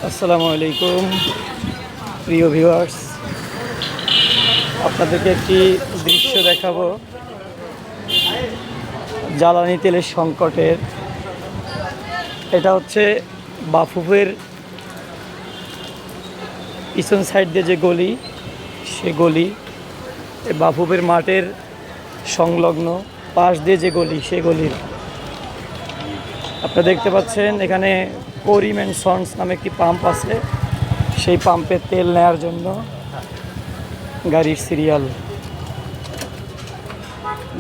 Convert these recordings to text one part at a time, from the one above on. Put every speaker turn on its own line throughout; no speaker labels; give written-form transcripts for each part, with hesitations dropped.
আসসালামু আলাইকুম প্রিয় ভিউয়ার্স, আপনাদেরকে একটি দৃশ্য দেখাবো জ্বালানি তেলের সংকটের। এটা হচ্ছে বাফুফের পিছন সাইড দিয়ে যে গলি, সে গলি বাফুফের মাঠের সংলগ্ন পাশ দিয়ে যে গলি, সে গলির আপনারা দেখতে পাচ্ছেন এখানে করিম অ্যান্ড সন্স নামে একটি পাম্প আছে। সেই পাম্পে তেল নেওয়ার জন্য গাড়ির সিরিয়াল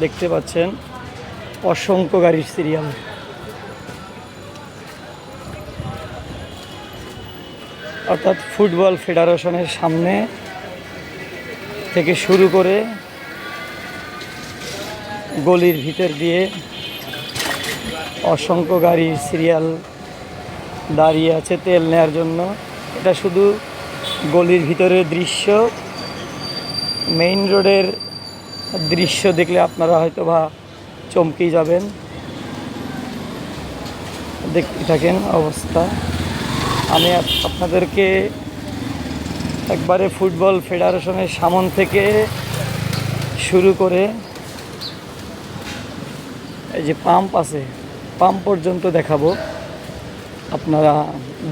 দেখতে পাচ্ছেন, অসংখ্য গাড়ির সিরিয়াল। অর্থাৎ ফুটবল ফেডারেশনের সামনে থেকে শুরু করে গলির ভিতর দিয়ে অসংখ্য গাড়ির সিরিয়াল দাঁড়িয়ে আছে তেল নেওয়ার জন্য। এটা শুধু গলির ভিতরের দৃশ্য। মেইন রোডের দৃশ্য দেখলে আপনারা হয়তো বা চমকেই যাবেন। দেখতে থাকেন অবস্থা। আমি আপনাদেরকে একবারে ফুটবল ফেডারেশনের সামন থেকে শুরু করে এই যে পাম্প আছে, পাম্প পর্যন্ত দেখাবো। আপনারা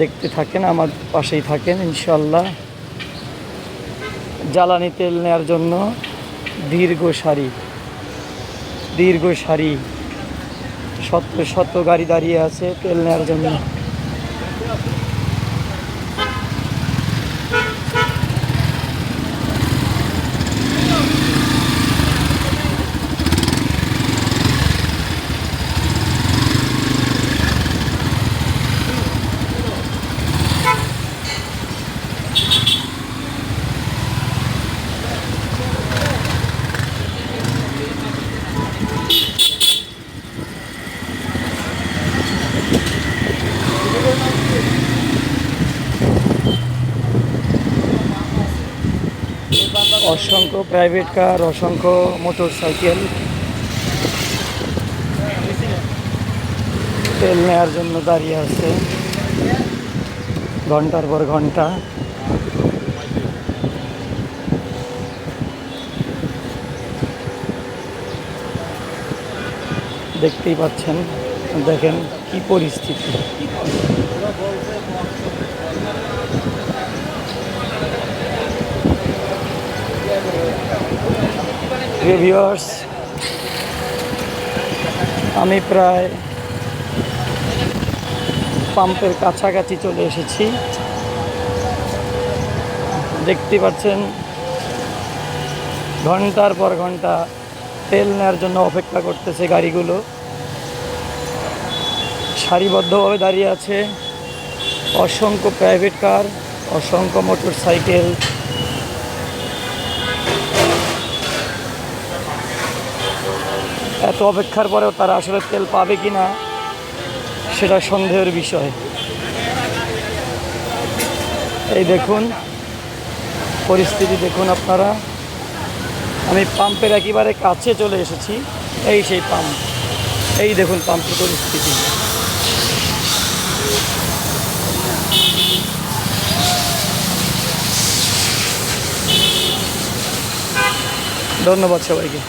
দেখতে থাকেন, আমার পাশেই থাকেন ইনশাল্লাহ। জ্বালানি তেল নেওয়ার জন্য দীর্ঘ সারি শত গাড়ি দাঁড়িয়ে আছে তেল নেওয়ার জন্য। অসংখ্য প্রাইভেট কার, অসংখ্য মোটর সাইকেল তেল নেওয়ার জন্য দাঁড়িয়ে আছে ঘন্টার পর ঘন্টা। দেখতেই পাচ্ছেন, দেখেন কি পরিস্থিতি। ভিউয়ার্স, আমি প্রায় পাম্পের কাছাকাছি চলে এসেছি। দেখতে পাচ্ছেন ঘন্টার পর ঘন্টা তেল নেওয়ার জন্য অপেক্ষা করতেছে গাড়িগুলো। সারিবদ্ধভাবে দাঁড়িয়ে আছে অসংখ্য প্রাইভেট কার, অসংখ্য মোটর সাইকেল। এত অপেক্ষার পরেও তারা আসলে তেল পাবে কি না সেটা সন্দেহের বিষয়। এই দেখুন পরিস্থিতি, দেখুন আপনারা। আমি পাম্পের একেবারে কাছে চলে এসেছি। এই সেই পাম্প, এই দেখুন পাম্পের পরিস্থিতি। ধন্যবাদ সবাইকে।